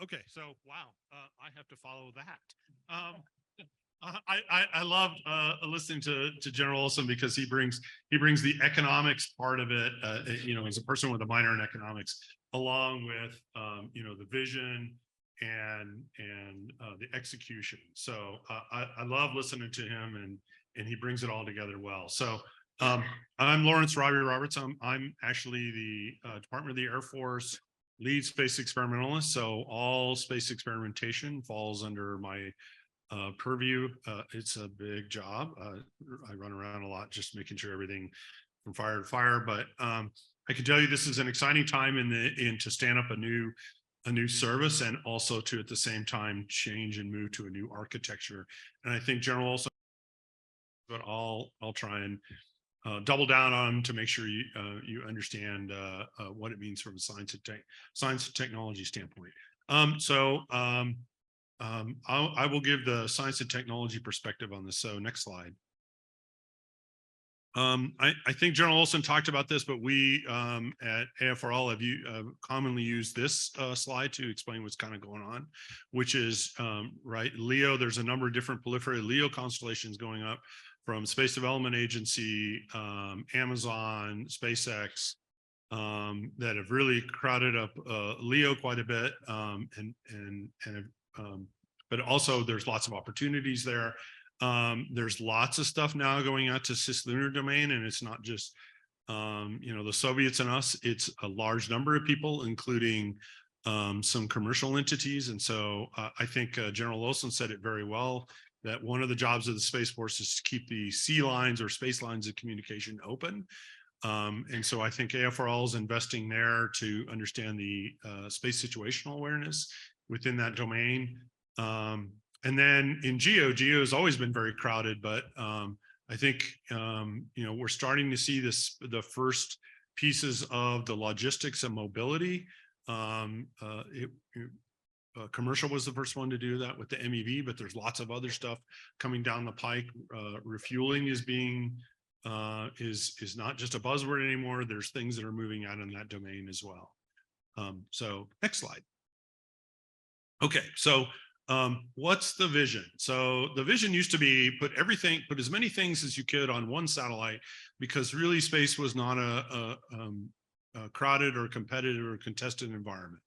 Okay, so wow, I have to follow that. Um, I love listening to General Olson because he brings the economics part of it. As a person with a minor in economics, along with the vision and the execution. So I love listening to him, and he brings it all together well. So I'm Robbie Robertson. I'm actually the Department of the Air Force lead space experimentalist. So all space experimentation falls under my purview. It's a big job. I run around a lot just making sure everything from fire to fire. But I can tell you this is an exciting time in to stand up a new service, and also to at the same time change and move to a new architecture. And I think General also, but I'll try and double down on to make sure you understand what it means from a science and technology standpoint. I will give the science and technology perspective on this. So next slide. I think General Olson talked about this, but we at AFRL have commonly used this slide to explain what's kind of going on, which is right. Leo, there's a number of different proliferated Leo constellations going up from Space Development Agency, Amazon, SpaceX, that have really crowded up Leo quite a bit, but also there's lots of opportunities there. There's lots of stuff now going out to cislunar domain, and it's not just the Soviets and us. It's a large number of people, including some commercial entities. And so I think General Olson said it very well, that one of the jobs of the Space Force is to keep the sea lines or space lines of communication open. And so I think AFRL is investing there to understand the space situational awareness within that domain. And then in geo has always been very crowded, but I think we're starting to see the first pieces of the logistics and mobility. Commercial was the first one to do that with the MEV, but there's lots of other stuff coming down the pike. Refueling is not just a buzzword anymore. There's things that are moving out in that domain as well. So next slide. Okay, so what's the vision? So the vision used to be put as many things as you could on one satellite, because really space was not a crowded or competitive or contested environment.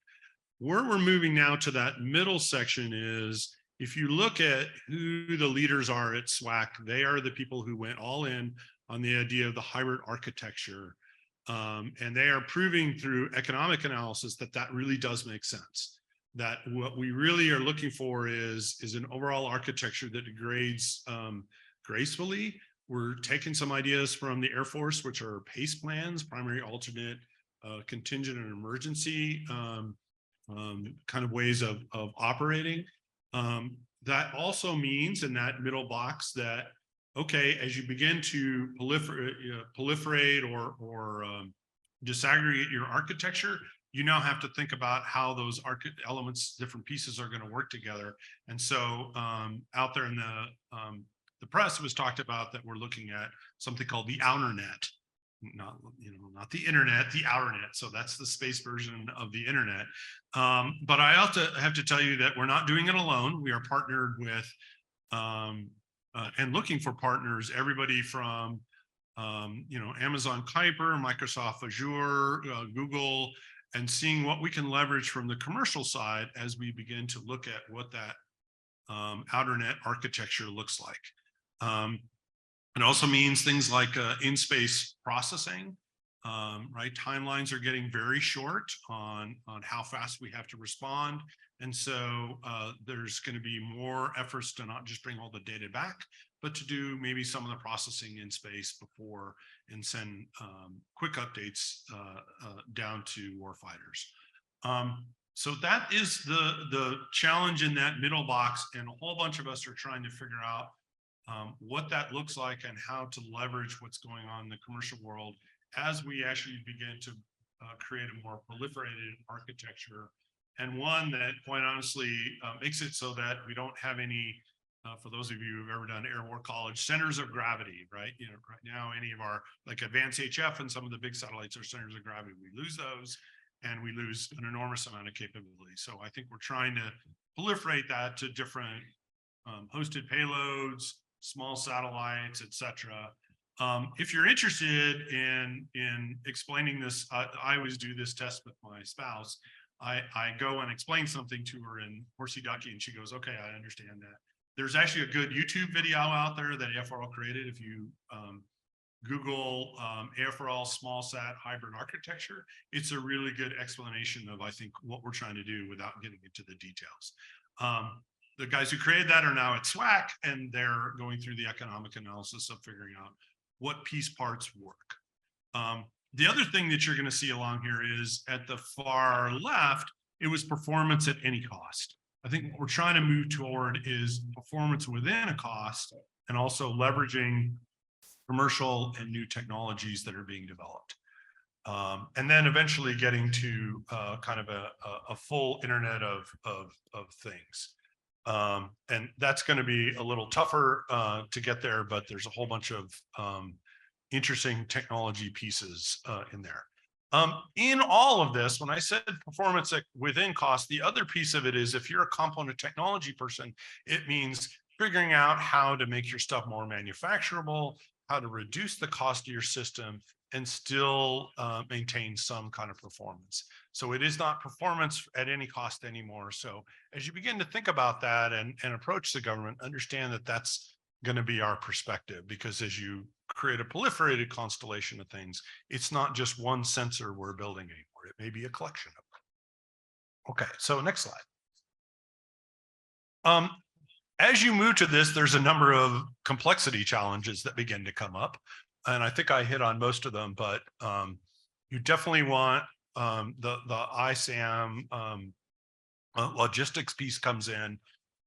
Where we're moving now to that middle section is, if you look at who the leaders are at SWAC, they are the people who went all in on the idea of the hybrid architecture. And they are proving through economic analysis that really does make sense. That what we really are looking for is an overall architecture that degrades gracefully. We're taking some ideas from the Air Force, which are PACE plans, primary, alternate, contingent, and emergency kind of ways of operating. That also means in that middle box that, okay, as you begin to proliferate or disaggregate your architecture, you now have to think about how those elements, different pieces, are going to work together. And so out there in the press, it was talked about that we're looking at something called the outer net, not the internet, the outer net. So that's the space version of the internet. But I also have to tell you that we're not doing it alone. We are partnered with and looking for partners, everybody from Amazon Kuiper, Microsoft Azure, Google, and seeing what we can leverage from the commercial side as we begin to look at what that outer net architecture looks like. It also means things like in-space processing, right? Timelines are getting very short on how fast we have to respond. And so there's going to be more efforts to not just bring all the data back, but to do maybe some of the processing in space before and send quick updates down to warfighters. So that is the challenge in that middle box, and a whole bunch of us are trying to figure out what that looks like and how to leverage what's going on in the commercial world as we actually begin to create a more proliferated architecture, and one that, quite honestly, makes it so that we don't have any, for those of you who've ever done Air War College, centers of gravity, right? Right now, any of our, like Advanced HF and some of the big satellites are centers of gravity. We lose those. and we lose an enormous amount of capability. So I think we're trying to proliferate that to different hosted payloads, small satellites, etc. If you're interested in explaining this, I always do this test with my spouse. I go and explain something to her in horsey ducky, and she goes, "Okay, I understand that." There's actually a good YouTube video out there that AFRL created. If you Google AFRL small sat hybrid architecture, it's a really good explanation of, I think, what we're trying to do without getting into the details. The guys who created that are now at SWAC, and they're going through the economic analysis of figuring out what piece parts work. The other thing that you're going to see along here is at the far left, it was performance at any cost. I think what we're trying to move toward is performance within a cost, and also leveraging commercial and new technologies that are being developed. And then eventually getting to kind of a full internet of things. And that's going to be a little tougher to get there, but there's a whole bunch of interesting technology pieces in there. In all of this, when I said performance within cost, the other piece of it is, if you're a component technology person, it means figuring out how to make your stuff more manufacturable, how to reduce the cost of your system, and still maintain some kind of performance. So it is not performance at any cost anymore. So as you begin to think about that and approach the government, understand that that's going to be our perspective, because as you create a proliferated constellation of things, it's not just one sensor we're building anymore. It may be a collection of them. Okay, so next slide. As you move to this, there's a number of complexity challenges that begin to come up. And I think I hit on most of them, but you definitely want the ISAM logistics piece comes in.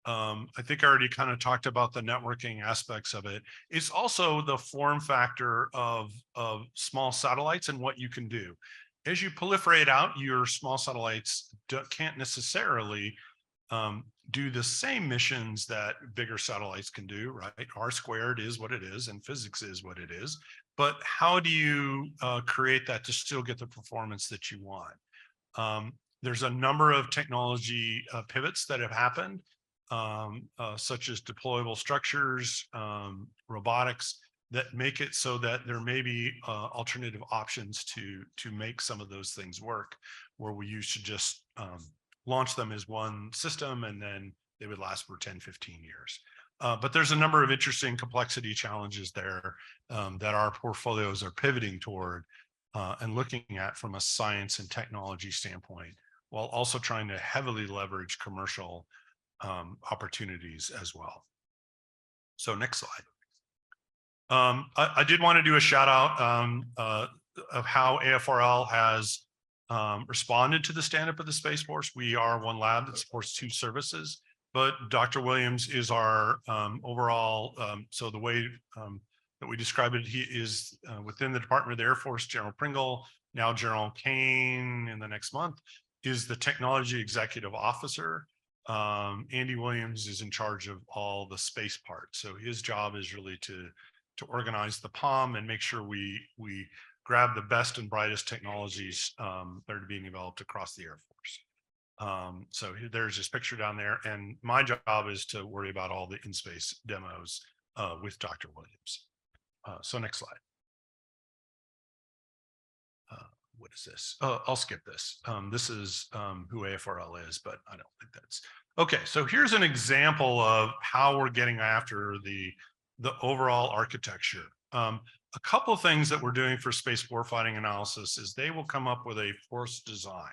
I think I already kind of talked about the networking aspects of it. It's also the form factor of small satellites and what you can do. As you proliferate out, your small satellites can't necessarily do the same missions that bigger satellites can do, right? R squared is what it is, and physics is what it is. But how do you create that to still get the performance that you want? There's a number of technology pivots that have happened, such as deployable structures, robotics, that make it so that there may be alternative options to make some of those things work, where we used to just launch them as one system and then they would last for 10, 15 years. But there's a number of interesting complexity challenges there that our portfolios are pivoting toward and looking at from a science and technology standpoint, while also trying to heavily leverage commercial opportunities as well. So next slide. I did want to do a shout out of how AFRL has responded to the stand-up of the Space Force. We are one lab that supports 2 services, but Dr. Williams is our overall, so the way that we describe it, he is within the Department of the Air Force. General Pringle, now General Kane in the next month, is the Technology Executive Officer. Andy Williams is in charge of all the space parts. So his job is really to organize the POM and make sure we grab the best and brightest technologies that are being developed across the Air Force. So there's this picture down there, and my job is to worry about all the in-space demos with Dr. Williams. So next slide. What is this? I'll skip this. This is who AFRL is, but I don't think that's okay. So here's an example of how we're getting after the overall architecture. A couple of things that we're doing for space warfighting analysis is they will come up with a force design.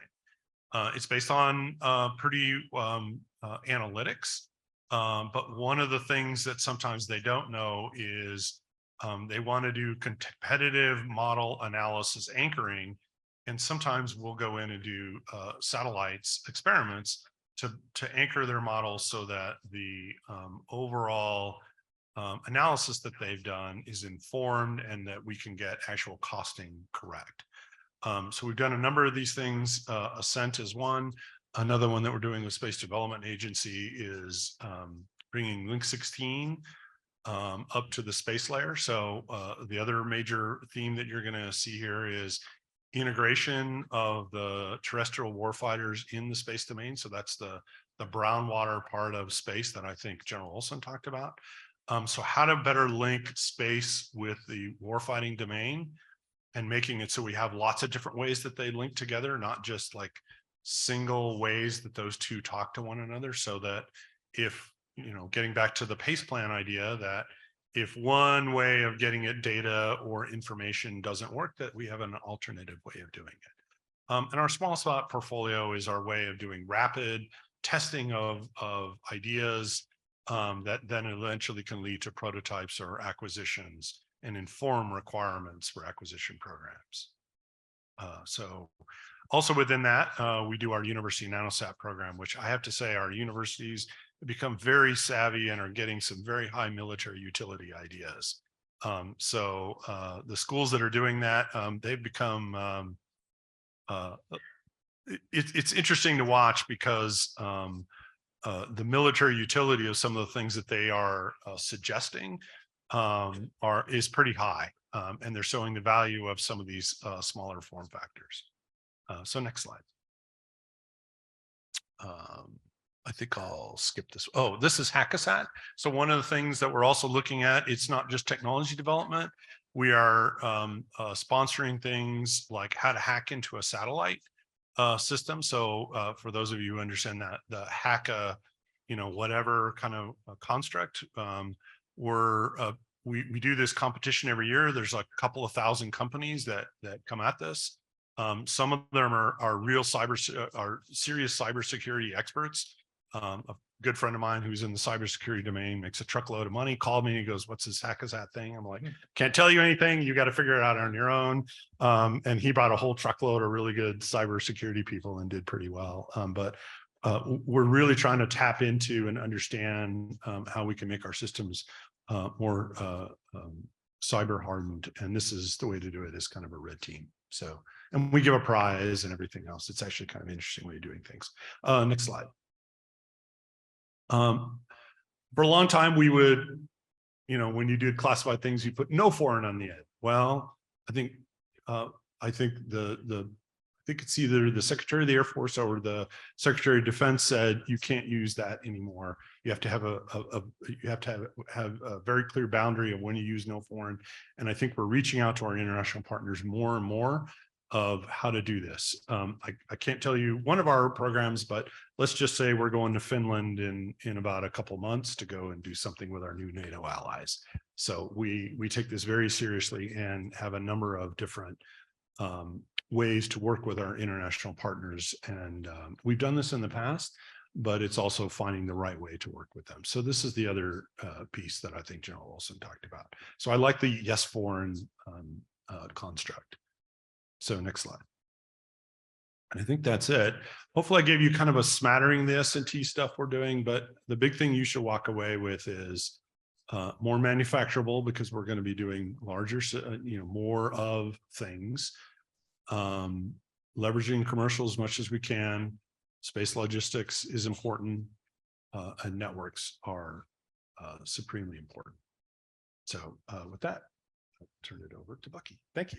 It's based on pretty analytics, but one of the things that sometimes they don't know is they want to do competitive model analysis anchoring, and sometimes we'll go in and do satellites experiments to anchor their models so that the overall analysis that they've done is informed and that we can get actual costing correct. So we've done a number of these things. Ascent is one. Another one that we're doing with Space Development Agency is bringing Link 16 up to the space layer. So the other major theme that you're going to see here is integration of the terrestrial warfighters in the space domain. So that's the brown water part of space that I think General Olson talked about. So how to better link space with the warfighting domain and making it so we have lots of different ways that they link together, not just like single ways that those two talk to one another. So that if, you know, getting back to the PACE plan idea, that if one way of getting at data or information doesn't work, that we have an alternative way of doing it. And our small spot portfolio is our way of doing rapid testing of ideas that then eventually can lead to prototypes or acquisitions and inform requirements for acquisition programs. So also within that, we do our university nanosat program, which I have to say our universities have become very savvy and are getting some very high military utility ideas. So the schools that are doing that, they've become, it's interesting to watch because the military utility of some of the things that they are suggesting is pretty high, and they're showing the value of some of these smaller form factors. So next slide. I think I'll skip this. Oh, this is Hackasat. So one of the things that we're also looking at, it's not just technology development. We are sponsoring things like how to hack into a satellite system. So for those of you who understand that, the hack you know, whatever kind of construct, we do this competition every year. There's like a couple of thousand companies that come at this. Some of them are real serious cybersecurity experts. A good friend of mine who's in the cybersecurity domain makes a truckload of money, called me and goes, "What's this Hackasat thing?" I'm like, "Can't tell you anything. You got to figure it out on your own." And he brought a whole truckload of really good cybersecurity people and did pretty well. But we're really trying to tap into and understand how we can make our systems more cyber hardened. And this is the way to do it, is kind of a red team. So, and we give a prize and everything else. It's actually kind of an interesting way of doing things. Next slide. For a long time, we would, you know, when you did classified things, you put no foreign on the end. Well, I think it's either the Secretary of the Air Force or the Secretary of Defense said you can't use that anymore. You have to have a very clear boundary of when you use no foreign. And I think we're reaching out to our international partners more and more of how to do this. I can't tell you one of our programs, but let's just say we're going to Finland in about a couple months to go and do something with our new NATO allies. So we take this very seriously and have a number of different ways to work with our international partners. And we've done this in the past, but it's also finding the right way to work with them. So this is the other piece that I think General Olson talked about. So I like the yes foreign construct. So next slide. And I think that's it. Hopefully I gave you kind of a smattering of the S&T stuff we're doing, but the big thing you should walk away with is more manufacturable, because we're going to be doing larger, you know, more of things. Leveraging commercial as much as we can. Space logistics is important, and networks are supremely important. So with that, I'll turn it over to Bucky. Thank you.